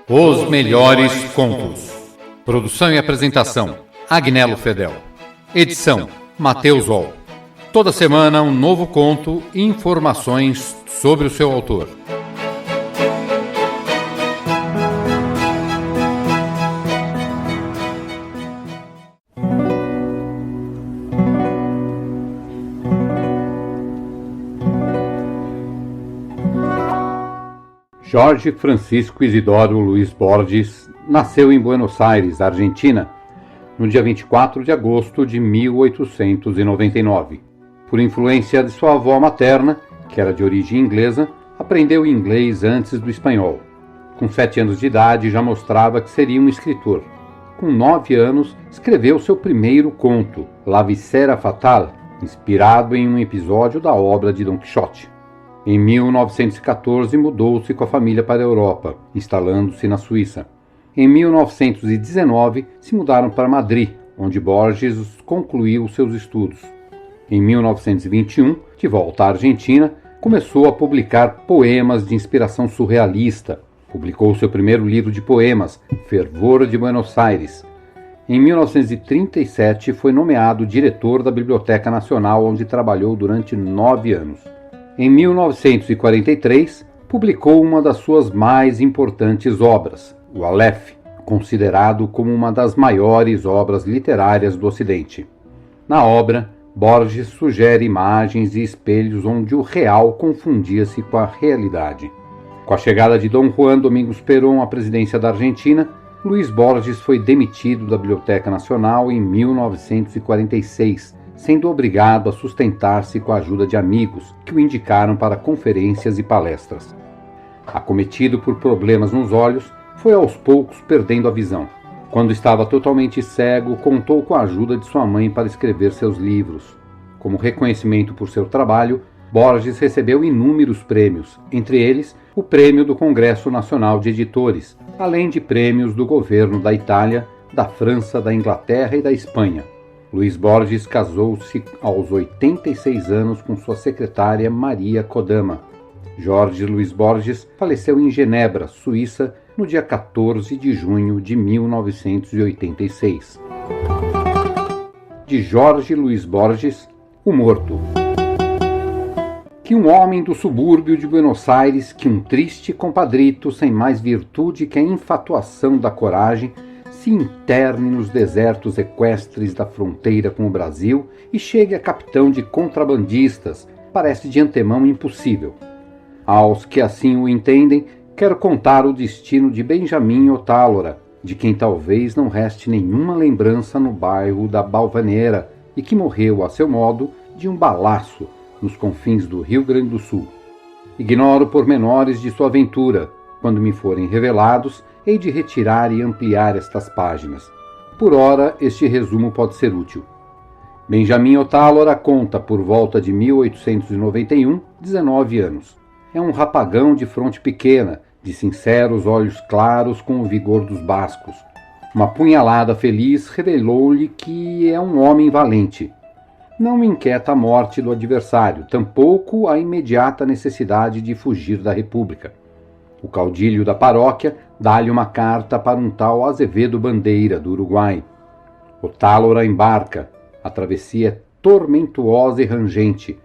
Os melhores contos. Produção e apresentação: Agnello Fedel. Edição: Matheus Oll. Toda semana um novo conto e informações sobre o seu autor. Jorge Francisco Isidoro Luiz Borges nasceu em Buenos Aires, Argentina, no dia 24 de agosto de 1899. Por influência de sua avó materna, que era de origem inglesa, aprendeu inglês antes do espanhol. Com 7 anos de idade já mostrava que seria um escritor. Com 9 anos, escreveu seu primeiro conto, La Visera Fatal, inspirado em um episódio da obra de Don Quixote. Em 1914, mudou-se com a família para a Europa, instalando-se na Suíça. Em 1919, se mudaram para Madrid, onde Borges concluiu seus estudos. Em 1921, de volta à Argentina, começou a publicar poemas de inspiração surrealista. Publicou seu primeiro livro de poemas, Fervor de Buenos Aires. Em 1937, foi nomeado diretor da Biblioteca Nacional, onde trabalhou durante 9 anos. Em 1943, publicou uma das suas mais importantes obras, o Aleph, considerado como uma das maiores obras literárias do Ocidente. Na obra, Borges sugere imagens e espelhos onde o real confundia-se com a realidade. Com a chegada de Dom Juan Domingos Perón à presidência da Argentina, Luiz Borges foi demitido da Biblioteca Nacional em 1946, sendo obrigado a sustentar-se com a ajuda de amigos que o indicaram para conferências e palestras. Acometido por problemas nos olhos, foi aos poucos perdendo a visão. Quando estava totalmente cego, contou com a ajuda de sua mãe para escrever seus livros. Como reconhecimento por seu trabalho, Borges recebeu inúmeros prêmios, entre eles o Prêmio do Congresso Nacional de Editores, além de prêmios do governo da Itália, da França, da Inglaterra e da Espanha. Luiz Borges casou-se aos 86 anos com sua secretária Maria Kodama. Jorge Luiz Borges faleceu em Genebra, Suíça, no dia 14 de junho de 1986. De Jorge Luiz Borges, O Morto. Que um homem do subúrbio de Buenos Aires, que um triste compadrito sem mais virtude que a infatuação da coragem, se interne nos desertos equestres da fronteira com o Brasil e chegue a capitão de contrabandistas, parece de antemão impossível. Aos que assim o entendem, quero contar o destino de Benjamin Otálora, de quem talvez não reste nenhuma lembrança no bairro da Balvanera e que morreu, a seu modo, de um balaço nos confins do Rio Grande do Sul. Ignoro pormenores de sua aventura. Quando me forem revelados, hei de retirar e ampliar estas páginas. Por ora, este resumo pode ser útil. Benjamin Otálora conta, por volta de 1891, 19 anos. É um rapagão de fronte pequena, de sinceros olhos claros com o vigor dos bascos. Uma punhalada feliz revelou-lhe que é um homem valente. Não me inquieta a morte do adversário, tampouco a imediata necessidade de fugir da República. O caudilho da paróquia dá-lhe uma carta para um tal Azevedo Bandeira, do Uruguai. Otálora embarca. A travessia é tormentuosa e rangente.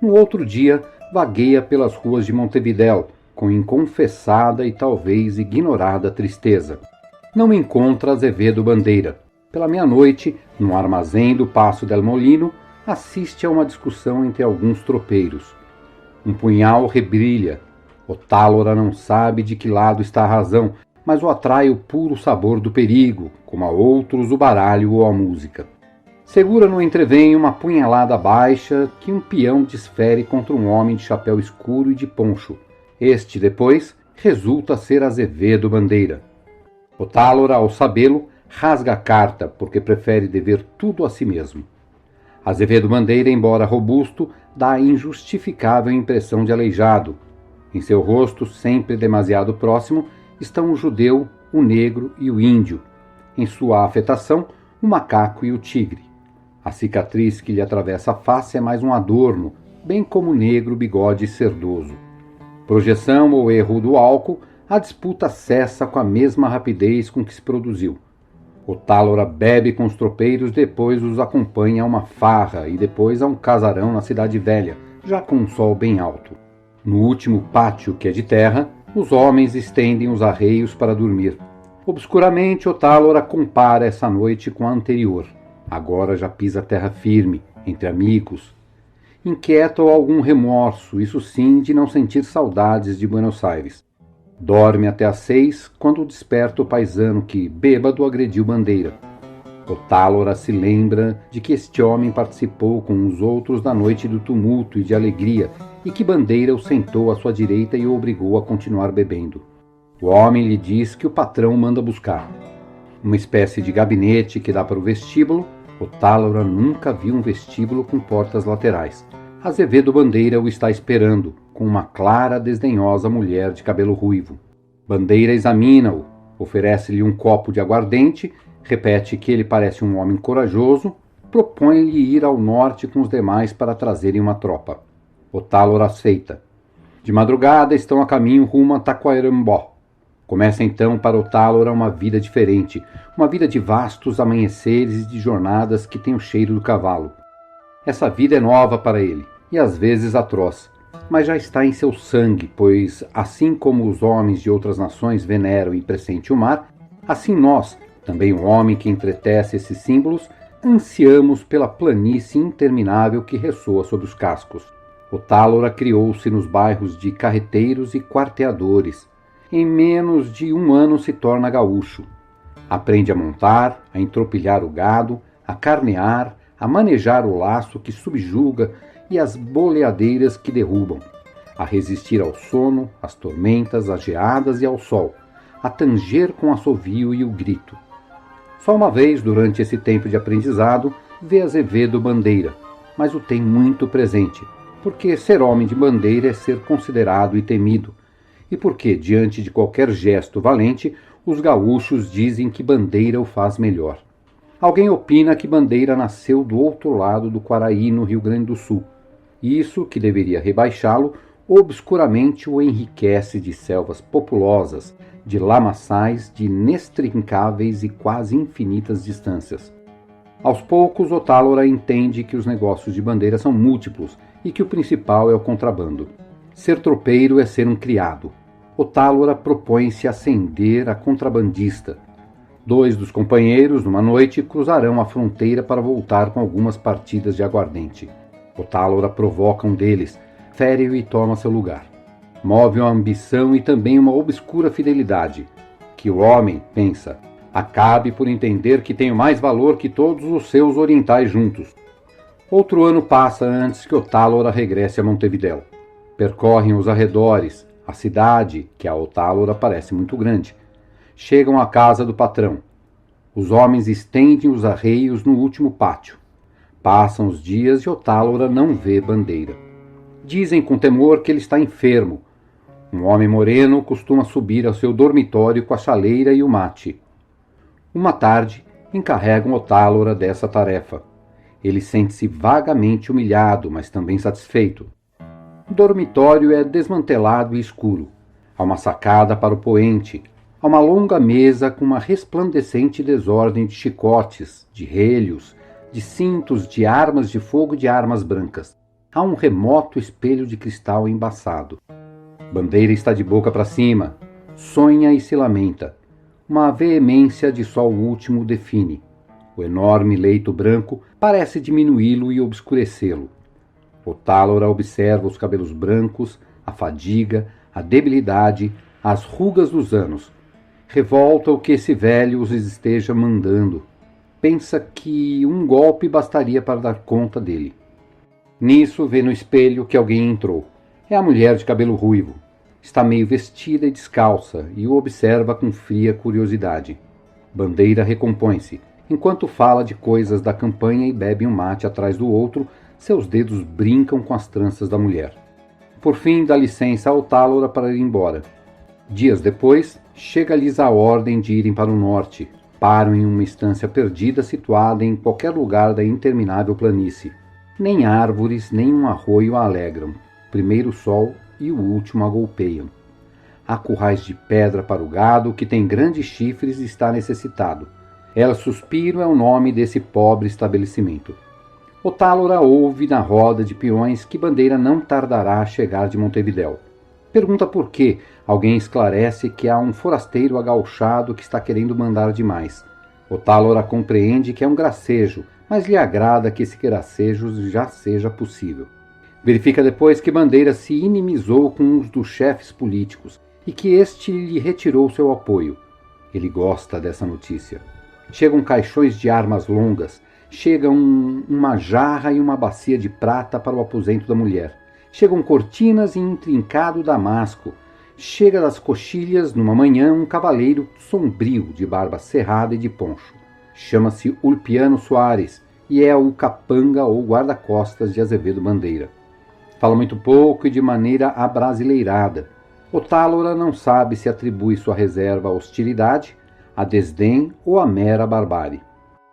No outro dia, vagueia pelas ruas de Montevidéu, com inconfessada e talvez ignorada tristeza. Não encontra Azevedo Bandeira. Pela meia-noite, no armazém do Passo del Molino, assiste a uma discussão entre alguns tropeiros. Um punhal rebrilha. Otálora não sabe de que lado está a razão, mas o atrai o puro sabor do perigo, como a outros o baralho ou a música. Segura no entrevém uma punhalada baixa que um peão desfere contra um homem de chapéu escuro e de poncho. Este, depois, resulta ser Azevedo Bandeira. Otálora, ao sabê-lo, rasga a carta, porque prefere dever tudo a si mesmo. Azevedo Bandeira, embora robusto, dá a injustificável impressão de aleijado. Em seu rosto, sempre demasiado próximo, estão o judeu, o negro e o índio. Em sua afetação, o macaco e o tigre. A cicatriz que lhe atravessa a face é mais um adorno, bem como o negro bigode cerdoso. Projeção ou erro do álcool A disputa cessa com a mesma rapidez com que se produziu. Otálora bebe com os tropeiros, depois os acompanha a uma farra e depois a um casarão na cidade velha, já com um sol bem alto. No último pátio, que é de terra, os homens estendem os arreios para dormir. Obscuramente, Otálora compara essa noite com a anterior. Agora já pisa terra firme, entre amigos. Inquieta ou algum remorso, isso sim, de não sentir saudades de Buenos Aires. Dorme até às 6, quando desperta o paisano que, bêbado, agrediu Bandeira. Otálora se lembra de que este homem participou com os outros da noite do tumulto e de alegria e que Bandeira o sentou à sua direita e o obrigou a continuar bebendo. O homem lhe diz que o patrão manda buscar. Uma espécie de gabinete que dá para o vestíbulo. Otálora nunca viu um vestíbulo com portas laterais. Azevedo Bandeira o está esperando, com uma clara, desdenhosa mulher de cabelo ruivo. Bandeira examina-o, oferece-lhe um copo de aguardente, repete que ele parece um homem corajoso, propõe-lhe ir ao norte com os demais para trazerem uma tropa. Otálora aceita. De madrugada estão a caminho rumo a Taquarembó. Começa então para Otálora uma vida diferente, uma vida de vastos amanheceres e de jornadas que tem o cheiro do cavalo. Essa vida é nova para ele, e às vezes atroz, mas já está em seu sangue, pois, assim como os homens de outras nações veneram e pressentem o mar, assim nós, também o homem que entretece esses símbolos, ansiamos pela planície interminável que ressoa sobre os cascos. Otálora criou-se nos bairros de carreteiros e quarteadores. Em menos de 1 ano se torna gaúcho. Aprende a montar, a entropilhar o gado, a carnear, a manejar o laço que subjuga e as boleadeiras que derrubam, a resistir ao sono, às tormentas, às geadas e ao sol, a tanger com o assovio e o grito. Só uma vez, durante esse tempo de aprendizado, vê Azevedo Bandeira, mas o tem muito presente, porque ser homem de bandeira é ser considerado e temido, e porque, diante de qualquer gesto valente, os gaúchos dizem que Bandeira o faz melhor. Alguém opina que Bandeira nasceu do outro lado do Quaraí, no Rio Grande do Sul. Isso, que deveria rebaixá-lo, obscuramente o enriquece de selvas populosas, de lamaçais, de inextricáveis e quase infinitas distâncias. Aos poucos, Otálora entende que os negócios de Bandeira são múltiplos e que o principal é o contrabando. Ser tropeiro é ser um criado. Otálora propõe-se ascender a contrabandista. 2 dos companheiros, numa noite, cruzarão a fronteira para voltar com algumas partidas de aguardente. Otálora provoca um deles, fere-o e toma seu lugar. Move uma ambição e também uma obscura fidelidade, que o homem, pensa, acabe por entender que tem mais valor que todos os seus orientais juntos. Outro ano passa antes que Otálora regresse a Montevidéu. Percorrem os arredores, a cidade, que a Otálora parece muito grande. Chegam à casa do patrão. Os homens estendem os arreios no último pátio. Passam os dias e Otálora não vê Bandeira. Dizem com temor que ele está enfermo. Um homem moreno costuma subir ao seu dormitório com a chaleira e o mate. Uma tarde, encarregam Otálora dessa tarefa. Ele sente-se vagamente humilhado, mas também satisfeito. O dormitório é desmantelado e escuro. Há uma sacada para o poente. Há uma longa mesa com uma resplandecente desordem de chicotes, de relhos, de cintos, de armas de fogo e de armas brancas. Há um remoto espelho de cristal embaçado. Bandeira está de boca para cima, sonha e se lamenta. Uma veemência de sol último o define. O enorme leito branco parece diminuí-lo e obscurecê-lo. Otálora observa os cabelos brancos, a fadiga, a debilidade, as rugas dos anos. Revolta o que esse velho os esteja mandando. Pensa que um golpe bastaria para dar conta dele. Nisso vê no espelho que alguém entrou. É a mulher de cabelo ruivo. Está meio vestida e descalça e o observa com fria curiosidade. Bandeira recompõe-se. Enquanto fala de coisas da campanha e bebe um mate atrás do outro, seus dedos brincam com as tranças da mulher. Por fim, dá licença a Otálora para ir embora. Dias depois, chega-lhes a ordem de irem para o norte. Param em uma estância perdida situada em qualquer lugar da interminável planície. Nem árvores, nem um arroio a alegram. O primeiro sol e o último a golpeiam. Há currais de pedra para o gado, que tem grandes chifres e está necessitado. El Suspiro é o nome desse pobre estabelecimento. Otálora ouve na roda de peões que Bandeira não tardará a chegar de Montevidéu. Pergunta por quê. Alguém esclarece que há um forasteiro agauchado que está querendo mandar demais. Otálora compreende que é um gracejo, mas lhe agrada que esse gracejo já seja possível. Verifica depois que Bandeira se inimizou com um dos chefes políticos e que este lhe retirou seu apoio. Ele gosta dessa notícia. Chegam caixões de armas longas, chega uma jarra e uma bacia de prata para o aposento da mulher. Chegam cortinas e intrincado damasco. Chega das coxilhas, numa manhã, um cavaleiro sombrio, de barba cerrada e de poncho. Chama-se Ulpiano Soares e é o capanga ou guarda-costas de Azevedo Bandeira. Fala muito pouco e de maneira abrasileirada. Otálora não sabe se atribui sua reserva à hostilidade, a desdém ou a mera barbárie.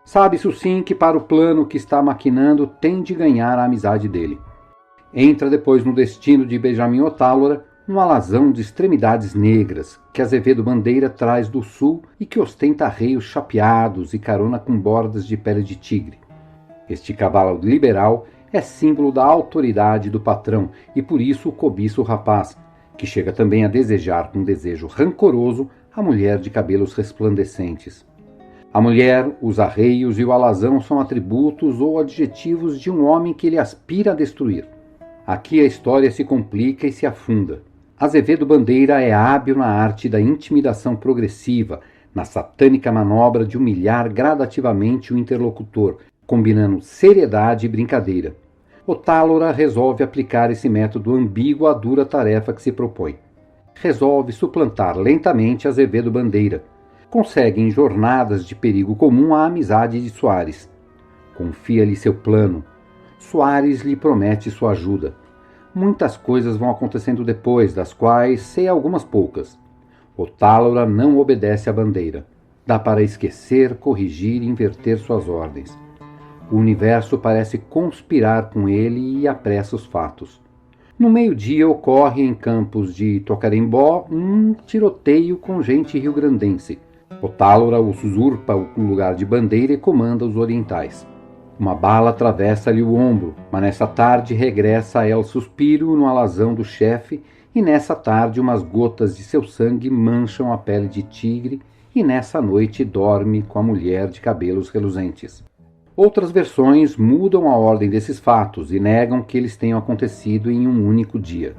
Sabe-se sim que para o plano que está maquinando tem de ganhar a amizade dele. Entra depois no destino de Benjamin Otálora um alazão de extremidades negras que Azevedo Bandeira traz do sul e que ostenta arreios chapeados e carona com bordas de pele de tigre. Este cavalo liberal é símbolo da autoridade do patrão e por isso cobiça o rapaz, que chega também a desejar com desejo rancoroso a mulher de cabelos resplandecentes. A mulher, os arreios e o alazão são atributos ou adjetivos de um homem que ele aspira a destruir. Aqui a história se complica e se afunda. Azevedo Bandeira é hábil na arte da intimidação progressiva, na satânica manobra de humilhar gradativamente o interlocutor, combinando seriedade e brincadeira. Otálora resolve aplicar esse método ambíguo à dura tarefa que se propõe. Resolve suplantar lentamente Azevedo Bandeira. Consegue em jornadas de perigo comum a amizade de Soares. Confia-lhe seu plano. Soares lhe promete sua ajuda. Muitas coisas vão acontecendo depois, das quais sei algumas poucas. Otálora não obedece à Bandeira. Dá para esquecer, corrigir e inverter suas ordens. O universo parece conspirar com ele e apressa os fatos. No meio-dia ocorre em Campos de Tocarembó um tiroteio com gente rio-grandense. Otálora usurpa o lugar de Bandeira e comanda os orientais. Uma bala atravessa-lhe o ombro, mas nessa tarde regressa a El Suspiro no alazão do chefe e nessa tarde umas gotas de seu sangue mancham a pele de tigre e nessa noite dorme com a mulher de cabelos reluzentes. Outras versões mudam a ordem desses fatos e negam que eles tenham acontecido em um único dia.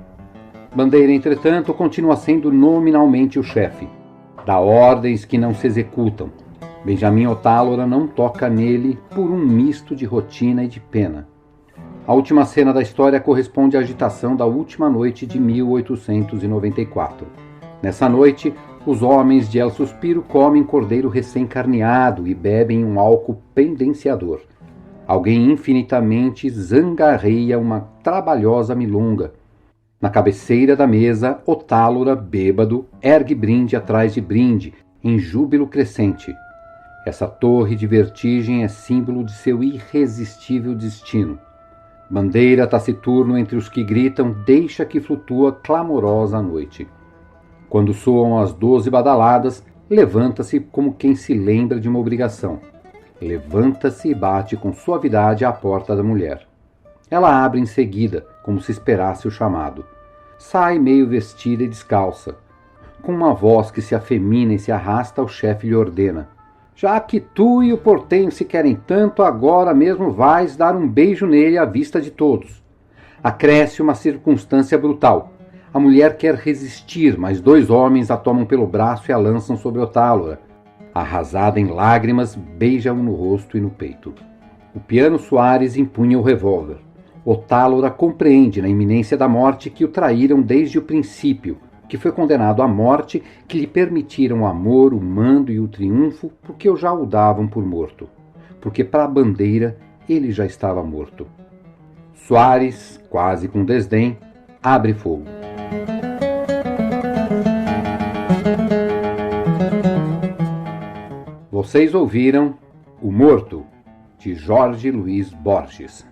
Bandeira, entretanto, continua sendo nominalmente o chefe. Dá ordens que não se executam. Benjamin Otálora não toca nele por um misto de rotina e de pena. A última cena da história corresponde à agitação da última noite de 1894. Nessa noite, os homens de El Suspiro comem cordeiro recém-carneado e bebem um álcool pendenciador. Alguém infinitamente zangarreia uma trabalhosa milonga. Na cabeceira da mesa, Otálora, bêbado, ergue brinde atrás de brinde, em júbilo crescente. Essa torre de vertigem é símbolo de seu irresistível destino. Bandeira taciturno entre os que gritam, deixa que flutua clamorosa a noite. Quando soam as 12 badaladas, levanta-se como quem se lembra de uma obrigação. Levanta-se e bate com suavidade à porta da mulher. Ela abre em seguida, como se esperasse o chamado. Sai meio vestida e descalça. Com uma voz que se afemina e se arrasta, o chefe lhe ordena: já que tu e o portenho se querem tanto, agora mesmo vais dar um beijo nele à vista de todos. Acresce uma circunstância brutal. A mulher quer resistir, mas 2 homens a tomam pelo braço e a lançam sobre Otálora. Arrasada em lágrimas, beija-o no rosto e no peito. Ulpiano Soares empunha o revólver. Otálora compreende na iminência da morte que o traíram desde o princípio, que foi condenado à morte, que lhe permitiram o amor, o mando e o triunfo, porque o já o davam por morto. Porque para a Bandeira ele já estava morto. Soares, quase com desdém, abre fogo. Vocês ouviram O Morto, de Jorge Luiz Borges.